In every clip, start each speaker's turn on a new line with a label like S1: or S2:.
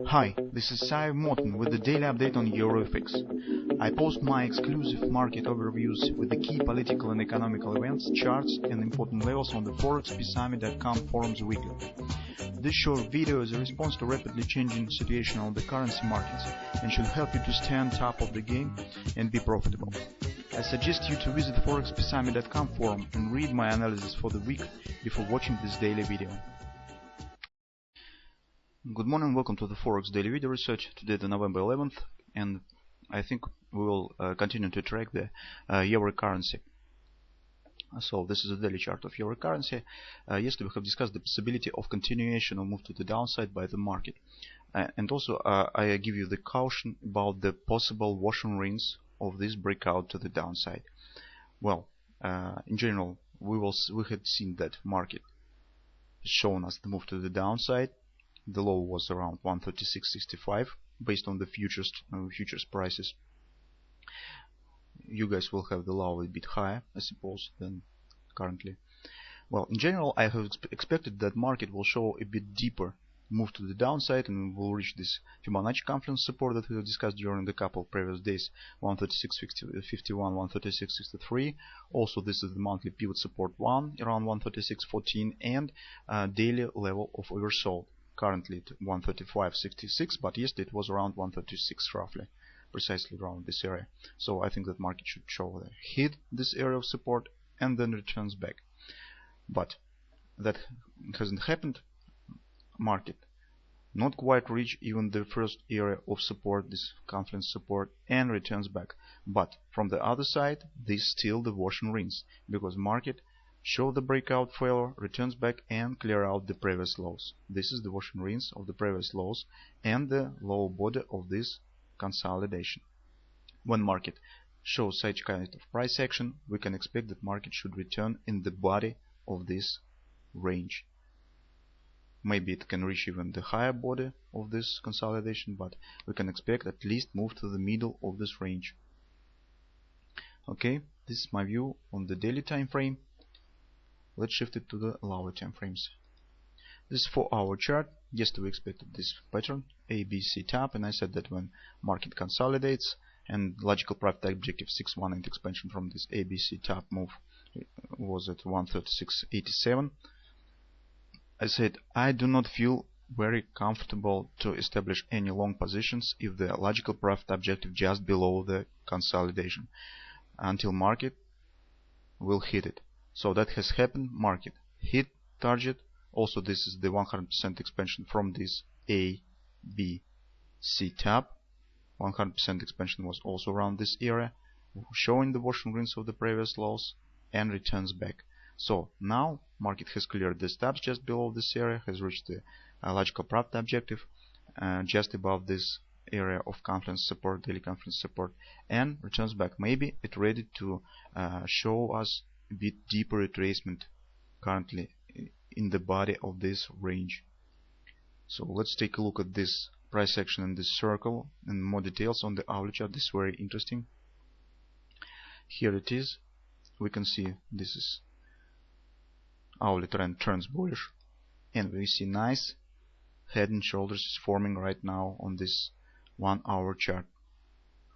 S1: Hi, this is Sive Morten with the daily update on EURUFX. I post my exclusive market overviews with the key political and economical events, charts and important levels on the ForexPeaceArmy.com forums weekly. This short video is a response to rapidly changing situation on the currency markets and should help you to stay on top of the game and be profitable. I suggest you to visit the ForexPeaceArmy.com forum and read my analysis for the week before watching this daily video. Good morning, welcome to the Forex Daily Video Research. Today the November 11th, and I think we will continue to track the euro currency. So this is a daily chart of euro currency. Yesterday we have discussed the possibility of continuation or move to the downside by the market, and also I give you the caution about the possible wash and rinse of this breakout to the downside. Well, in general, we had seen that market has shown us the move to the downside. The low was around 136.65 based on the futures prices. You guys will have the low a bit higher, I suppose, than currently. Well, in general, I have expected that market will show a bit deeper move to the downside and will reach this Fibonacci confluence support that we have discussed during the couple of previous days, 136.51, 136.63. Also, this is the monthly pivot support 1 around 136.14 and daily level of oversold. Currently at 135.66, but yesterday it was around 136 roughly, precisely around this area. So I think that market should show hit this area of support and then returns back. But that hasn't happened. Market not quite reach even the first area of support, this confluence support, and returns back. But from the other side, this is still the wash and rinse, because market show the breakout failure, returns back and clear out the previous lows. This is the wash and rinse of the previous lows and the low body of this consolidation. When market shows such kind of price action, we can expect that market should return in the body of this range. Maybe it can reach even the higher body of this consolidation, but we can expect at least move to the middle of this range. Okay, this is my view on the daily time frame. Let's shift it to the lower time frames. This is 4-hour chart. Yesterday we expected this pattern, ABC tap, and I said that when market consolidates and logical profit objective 618 expansion from this ABC tap move was at 136.87. I said I do not feel very comfortable to establish any long positions if the logical profit objective just below the consolidation until market will hit it. So that has happened. Market hit target. Also, this is the 100% expansion from this A, B, C tap. 100% expansion was also around this area, showing the wash and rinse of the previous lows and returns back. So now market has cleared the steps just below this area, has reached the logical profit objective just above this area of confluence support, daily confluence support, and returns back. Maybe it's ready to show us a bit deeper retracement currently in the body of this range. So let's take a look at this price action in this circle and more details on the hourly chart. This is very interesting. Here it is. We can see this is hourly trend turns bullish, and we see nice head and shoulders is forming right now on this 1-hour chart.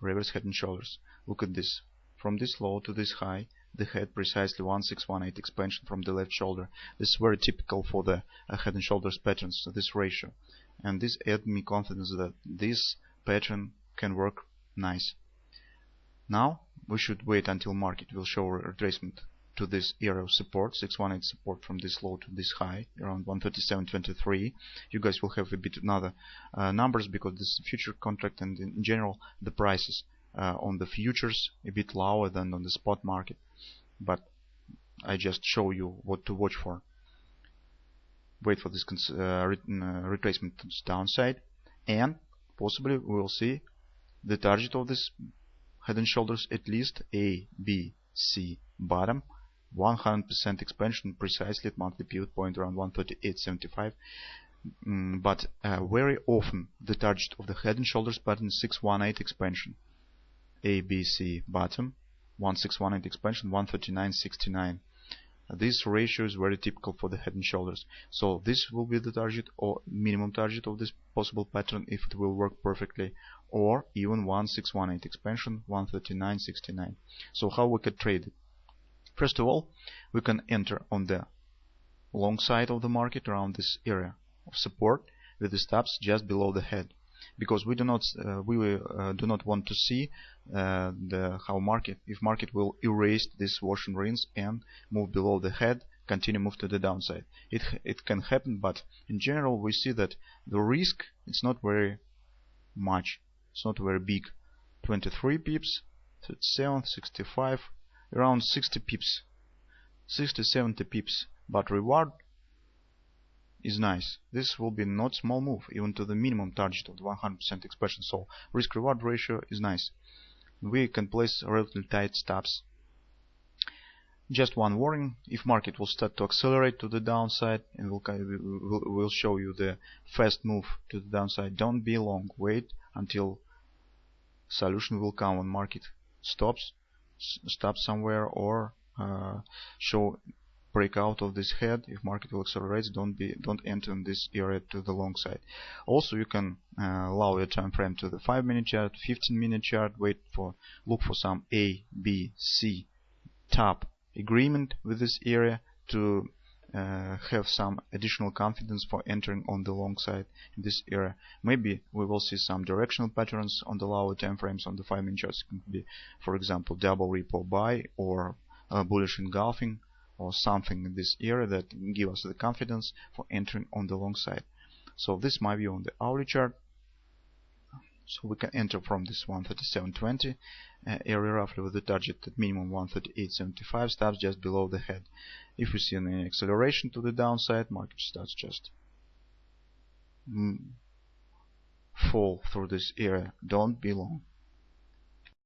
S1: Reverse head and shoulders. Look at this. From this low to this high, the head precisely 1618 expansion from the left shoulder. This is very typical for the head and shoulders patterns, so this ratio, and this adds me confidence that this pattern can work nice. Now we should wait until market will show a retracement to this area of support, 618 support from this low to this high around 137.23. You guys will have a bit another numbers because this is a future contract, and in general the prices on the futures a bit lower than on the spot market, but I just show you what to watch for. Wait for this retracement to the downside, and possibly we will see the target of this head and shoulders at least A, B, C bottom, 100% expansion precisely at monthly pivot point around 138.75. But very often the target of the head and shoulders pattern is 618 expansion. A, B, C bottom, 1618 expansion, 139.69. This ratio is very typical for the head and shoulders. So this will be the target or minimum target of this possible pattern if it will work perfectly, or even 1618 expansion 139.69. So how we can trade it? First of all, we can enter on the long side of the market around this area of support with the stops just below the head, because we do not want to see if market will erase this wash and rinse and move below the head, continue move to the downside. It can happen, but in general we see that the risk it's not very much, it's not very big. 23 pips, 37, 65, around 60 pips, 60-70 pips, but reward is nice. This will be not small move, even to the minimum target of the 100% expression. So risk reward ratio is nice. We can place relatively tight stops. Just one warning: if market will start to accelerate to the downside and will show you the fast move to the downside, don't be long. Wait until solution will come when market stops somewhere, or show breakout of this head. If market will accelerate, don't enter in this area to the long side. Also, you can allow your time frame to the 5-minute chart, 15-minute chart. Look for some A, B, C top agreement with this area to have some additional confidence for entering on the long side in this area. Maybe we will see some directional patterns on the lower time frames on the 5-minute charts. It can be, for example, double repo buy or bullish engulfing, or something in this area that give us the confidence for entering on the long side. So this is my view on the hourly chart. So we can enter from this 137.20 area roughly with the target at minimum 138.75, stops just below the head. If we see an acceleration to the downside, market starts just fall through this area. Don't be long.